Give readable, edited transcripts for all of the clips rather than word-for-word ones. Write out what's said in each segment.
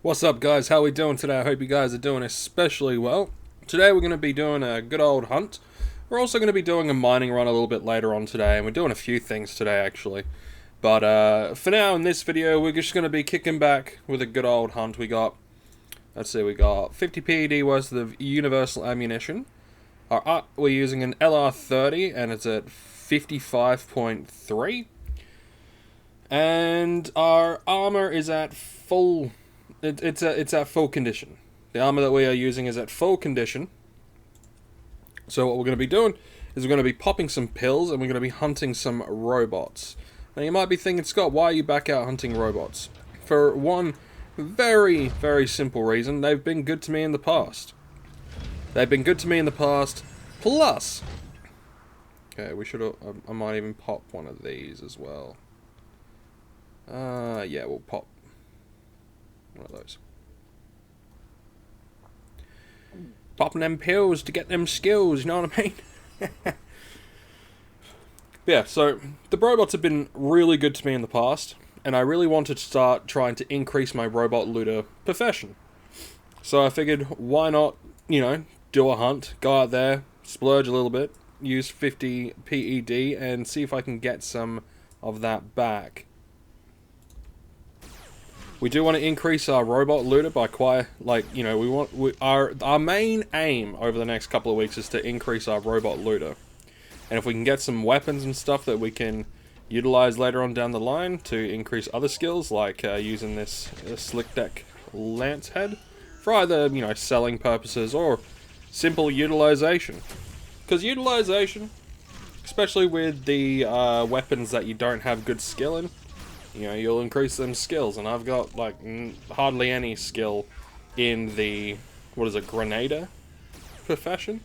What's up, guys? How we doing today? I hope you guys are doing especially well. Today we're going to be doing a good old hunt. We're also going to be doing a mining run a little bit later on today, and we're doing a few things today actually. But for now, in this video, we're just going to be kicking back with a good old hunt. We got 50 PED worth of universal ammunition. We're using an LR30, and it's at 55.3. And our armor is at full. It's at full condition. The armor that we are using is at full condition. So what we're going to be doing is we're going to be popping some pills, and we're going to be hunting some robots. Now you might be thinking, Scott, why are you back out hunting robots? For one very, very simple reason: they've been good to me in the past. Plus, okay, we should. I might even pop one of these as well. Yeah, we'll pop one of those. Popping them pills to get them skills, you know what I mean? Yeah, so the Brobots have been really good to me in the past, and I really wanted to start trying to increase my robot looter profession. So I figured, why not, do a hunt, go out there, splurge a little bit, use 50 PED, and see if I can get some of that back. We do want to increase our robot looter by our main aim over the next couple of weeks is to increase our robot looter. And if we can get some weapons and stuff that we can utilize later on down the line to increase other skills, like using this slick deck lance head for either, selling purposes or simple utilization. Because utilization, especially with the weapons that you don't have good skill in, you'll increase them skills, and I've got, hardly any skill in the, grenader profession?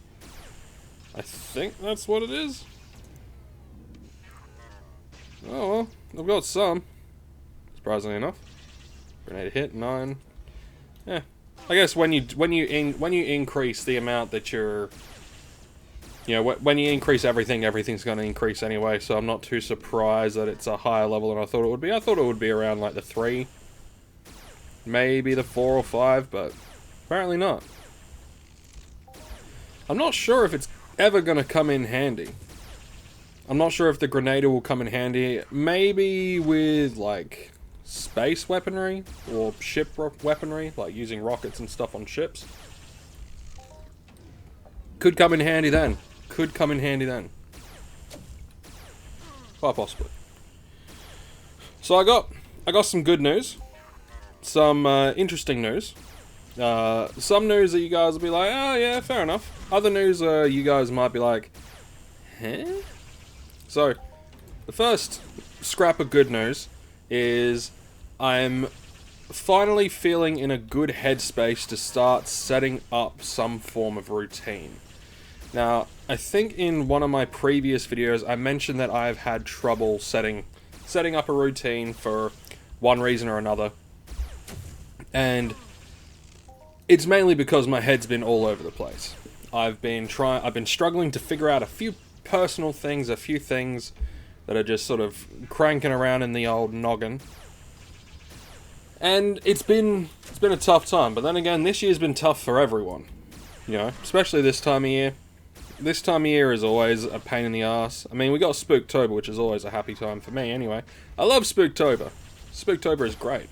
I think that's what it is. Oh, well, I've got some, surprisingly enough. Grenade hit, 9. Yeah, I guess when you increase the amount that you're... when you increase everything, everything's going to increase anyway, so I'm not too surprised that it's a higher level than I thought it would be. I thought it would be around, the 3. Maybe the 4 or 5, but apparently not. I'm not sure if it's ever going to come in handy. I'm not sure if the Grenader will come in handy. Maybe with, space weaponry or ship weaponry, like using rockets and stuff on ships. Could come in handy then. Quite possibly. So I got some good news. Some interesting news. Some news that you guys will be like, oh yeah, fair enough. Other news you guys might be like, huh? So, the first scrap of good news is I'm finally feeling in a good headspace to start setting up some form of routine. Now, I think in one of my previous videos I mentioned that I've had trouble setting up a routine for one reason or another. And it's mainly because my head's been all over the place. I've been struggling to figure out a few personal things, a few things that are just sort of cranking around in the old noggin. And it's been a tough time, but then again, this year's been tough for everyone. Especially this time of year. This time of year is always a pain in the ass. I mean, we got Spooktober, which is always a happy time for me anyway. I love Spooktober. Spooktober is great.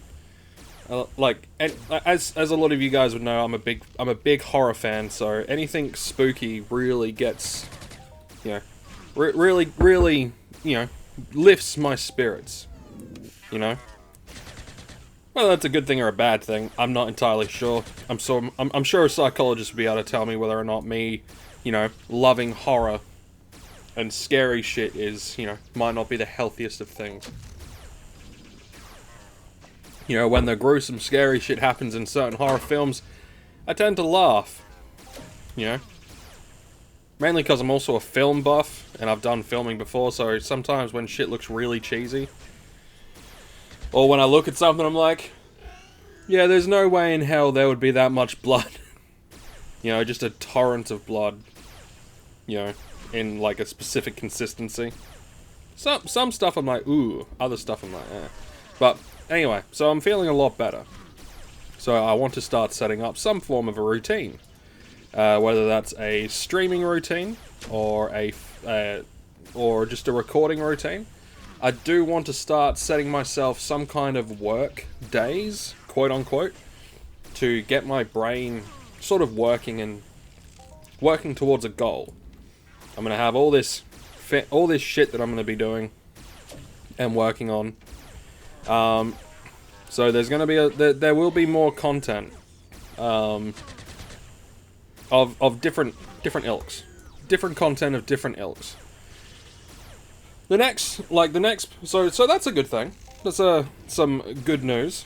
As a lot of you guys would know, I'm a big horror fan, so anything spooky really gets, really, lifts my spirits, Whether that's a good thing or a bad thing, I'm not entirely sure. I'm sure a psychologist would be able to tell me whether or not me, loving horror and scary shit is, might not be the healthiest of things. When the gruesome, scary shit happens in certain horror films, I tend to laugh. Mainly because I'm also a film buff, and I've done filming before, so sometimes when shit looks really cheesy, or when I look at something, I'm like, yeah, there's no way in hell there would be that much blood. Just a torrent of blood. In, a specific consistency. Some stuff I'm like, ooh. Other stuff I'm like, eh. But, anyway, so I'm feeling a lot better. So I want to start setting up some form of a routine. Whether that's a streaming routine or or just a recording routine. I do want to start setting myself some kind of work days, quote unquote, to get my brain sort of working towards a goal. I'm gonna have all this shit that I'm gonna be doing and working on. So there's gonna be there will be more content of different ilks, different content of different ilks. So that's a good thing. That's some good news.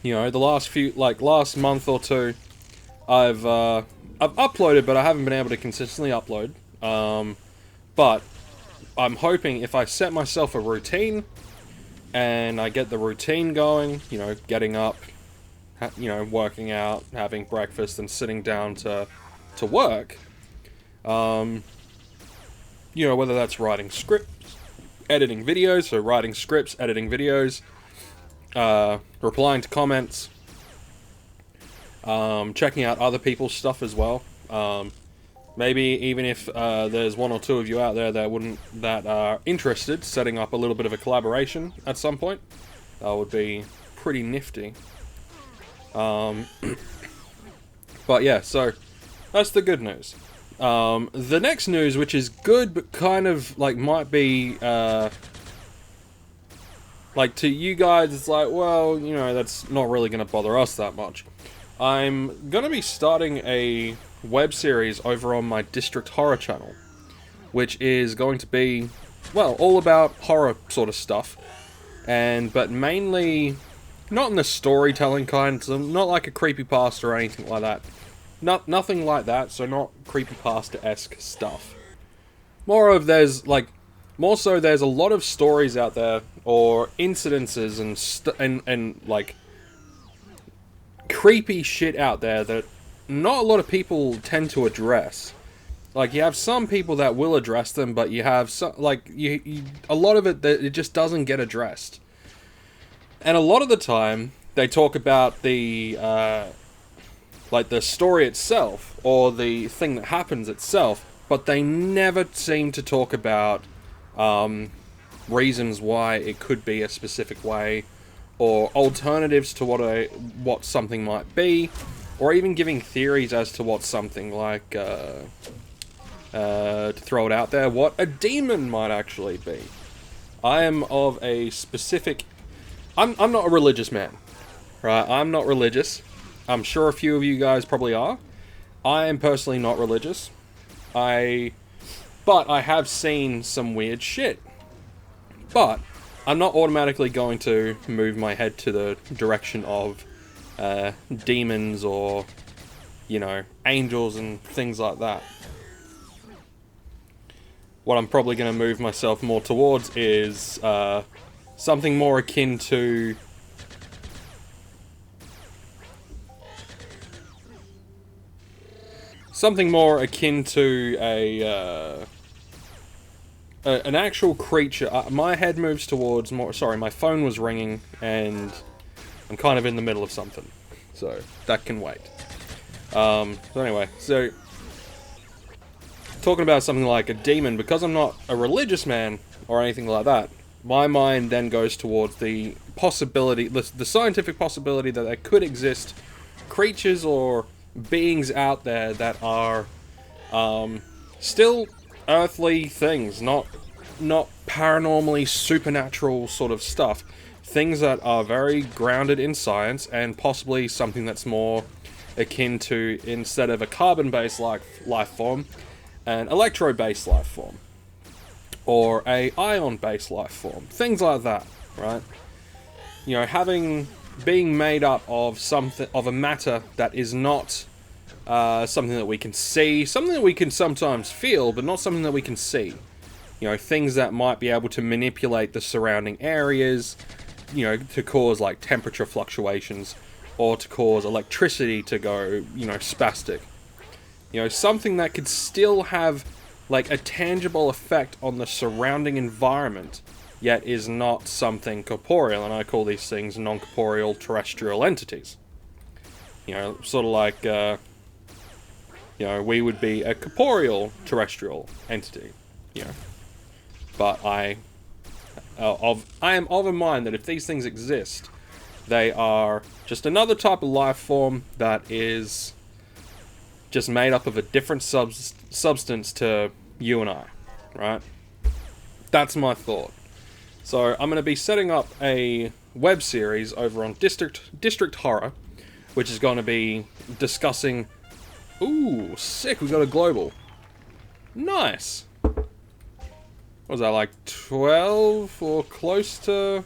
You know, the last month or two, I've uploaded, but I haven't been able to consistently upload. But I'm hoping if I set myself a routine, and I get the routine going, you know, getting up, working out, having breakfast, and sitting down to work. Whether that's writing scripts, editing videos, so writing scripts, editing videos, replying to comments, checking out other people's stuff as well. Maybe even if there's one or two of you out there that are interested, setting up a little bit of a collaboration at some point, that would be pretty nifty. But yeah, so that's the good news. The next news, which is good, but kind of might be to you guys, it's well, that's not really going to bother us that much. I'm going to be starting a web series over on my District Horror channel, which is going to be, all about horror sort of stuff, but mainly not in the storytelling kind, so not like a creepypasta or anything like that. Nothing like that, so not creepypasta-esque stuff. More so there's a lot of stories out there, or incidences and creepy shit out there that not a lot of people tend to address. You have some people that will address them, but you have some, a lot of it that it just doesn't get addressed. And a lot of the time, they talk about the story itself, or the thing that happens itself, but they never seem to talk about reasons why it could be a specific way, or alternatives to what something might be, or even giving theories as to what something to throw it out there, what a demon might actually be. I am of a specific... I'm not a religious man, right? I'm not religious. I'm sure a few of you guys probably are. I am personally not religious. But I have seen some weird shit. But I'm not automatically going to move my head to the direction of demons or, angels and things like that. What I'm probably going to move myself more towards is something more akin to... an actual creature. My head moves towards more... Sorry, my phone was ringing, and I'm kind of in the middle of something. So, that can wait. Anyway, talking about something like a demon, because I'm not a religious man or anything like that, my mind then goes towards the possibility, the scientific possibility that there could exist creatures or beings out there that are still earthly things, not paranormally supernatural sort of stuff. Things that are very grounded in science, and possibly something that's more akin to, instead of a carbon-based life form, an electro-based life form, or a ion-based life form, things like that, right? Being made up of a matter that is not something that we can see, something that we can sometimes feel, but not something that we can see. Things that might be able to manipulate the surrounding areas, to cause temperature fluctuations, or to cause electricity to go, spastic. Something that could still have a tangible effect on the surrounding environment, yet is not something corporeal, and I call these things non-corporeal terrestrial entities. You know, sort of like, you know, we would be a corporeal terrestrial entity, you know. But I am of a mind that if these things exist, they are just another type of life form that is just made up of a different substance to you and I, right? That's my thought. So I'm going to be setting up a web series over on District Horror, which is going to be discussing... Ooh, sick, we got a global. Nice. What was that, like 12 or close to...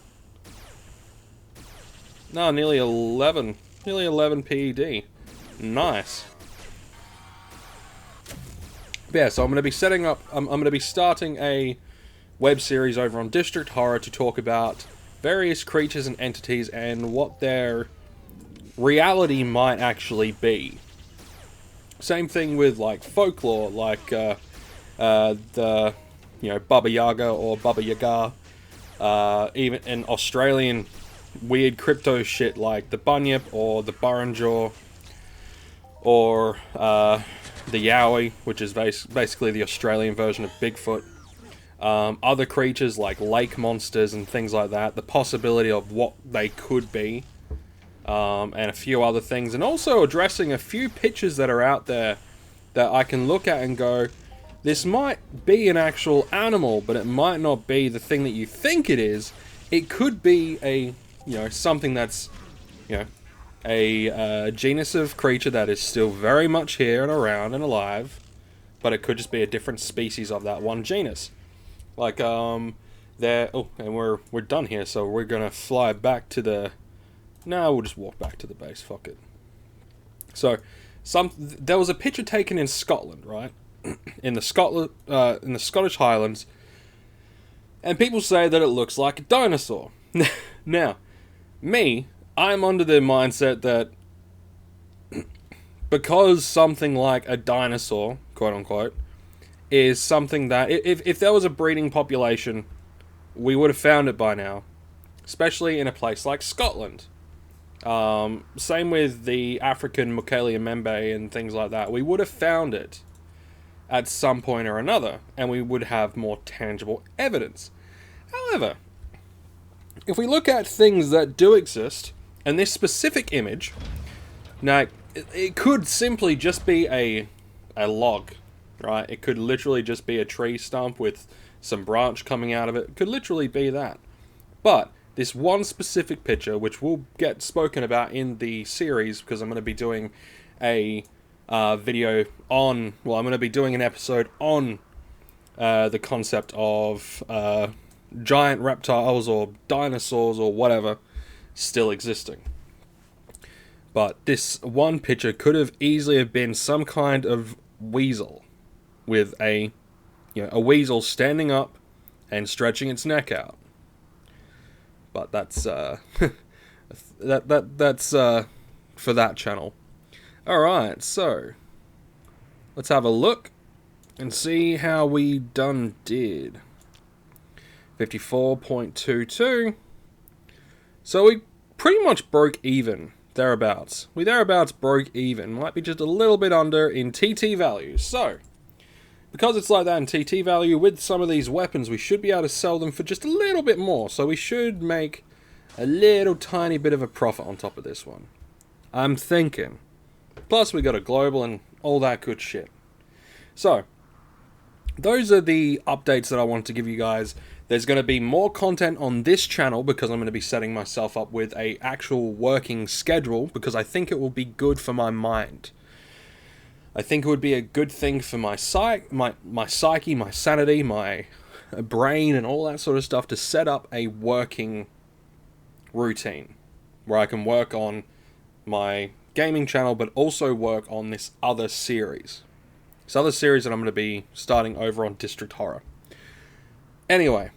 No, nearly 11. Nearly 11 PED. Nice. Yeah, so I'm going to be setting up... I'm going to be starting a web series over on District Horror to talk about various creatures and entities and what their reality might actually be. Same thing with, like, folklore, like, the, you know, Baba Yaga or Baba Yaga. Even in Australian weird crypto shit like the Bunyip or the Burrinjaw. Or, the Yowie, which is basically the Australian version of Bigfoot. Other creatures like lake monsters and things like that. The possibility of what they could be. And a few other things. And also addressing a few pictures that are out there that I can look at and go, this might be an actual animal, but it might not be the thing that you think it is. It could be a, you know, something that's, you know, a genus of creature that is still very much here and around and alive, but it could just be a different species of that one genus. Like, there... Oh, and we're done here, so we're gonna fly back to the... No, we'll just walk back to the base, fuck it. So, there was a picture taken in Scotland, right? in the Scottish Highlands, and people say that it looks like a dinosaur. Now, I'm under the mindset that because something like a dinosaur, quote unquote, is something that, if there was a breeding population, we would have found it by now. Especially in a place like Scotland. Same with the African Mucalia membe and things like that. We would have found it at some point or another, and we would have more tangible evidence. However, if we look at things that do exist, and this specific image, now, it could simply just be a log, right? It could literally just be a tree stump with some branch coming out of it. It could literally be that. But this one specific picture, which will get spoken about in the series, because I'm going to be doing a video on... Well, I'm going to be doing an episode on the concept of giant reptiles or dinosaurs or whatever still existing. But this one picture could have easily have been some kind of weasel with a weasel standing up and stretching its neck out. But that's that's for that channel. All right, so let's have a look and see how we done did. 54.22. So we pretty much broke even. Thereabouts. We thereabouts broke even. Might be just a little bit under in TT value. So, because it's like that in TT value, with some of these weapons, we should be able to sell them for just a little bit more. So we should make a little tiny bit of a profit on top of this one. I'm thinking. Plus, we got a global and all that good shit. So, those are the updates that I wanted to give you guys. There's going to be more content on this channel because I'm going to be setting myself up with a actual working schedule because I think it will be good for my mind. I think it would be a good thing for my psyche, my sanity, my brain and all that sort of stuff to set up a working routine where I can work on my gaming channel but also work on this other series. This other series that I'm going to be starting over on District Horror. Anyway,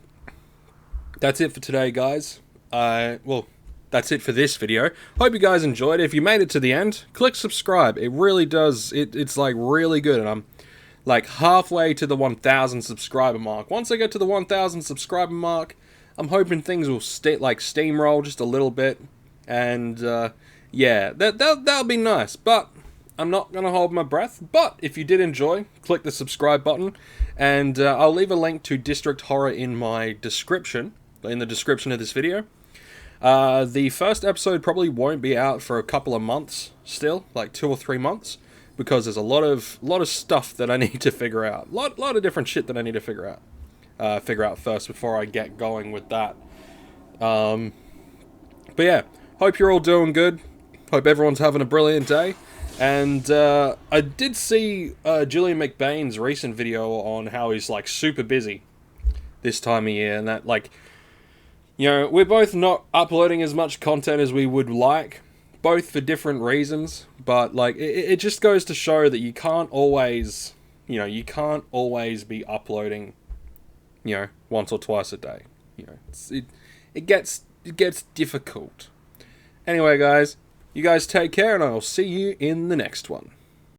that's it for today, guys. Well, that's it for this video. Hope you guys enjoyed it. If you made it to the end, click subscribe. It really does. It's like really good, and I'm like halfway to the 1,000 subscriber mark. Once I get to the 1,000 subscriber mark, I'm hoping things will steamroll just a little bit, and Yeah, that'll be nice, but I'm not going to hold my breath. But if you did enjoy, click the subscribe button, and I'll leave a link to District Horror in my description, in the description of this video. The first episode probably won't be out for a couple of months still, like 2 or 3 months, because there's a lot of stuff that I need to figure out. Lot of different shit that I need to figure out first before I get going with that. But yeah, hope you're all doing good. Hope everyone's having a brilliant day. And I did see Julian McBain's recent video on how he's like super busy this time of year, and that, like, you know, we're both not uploading as much content as we would like, both for different reasons, but like it just goes to show that you can't always, you can't always be uploading, once or twice a day. It gets difficult. Anyway, guys, you guys take care, and I'll see you in the next one.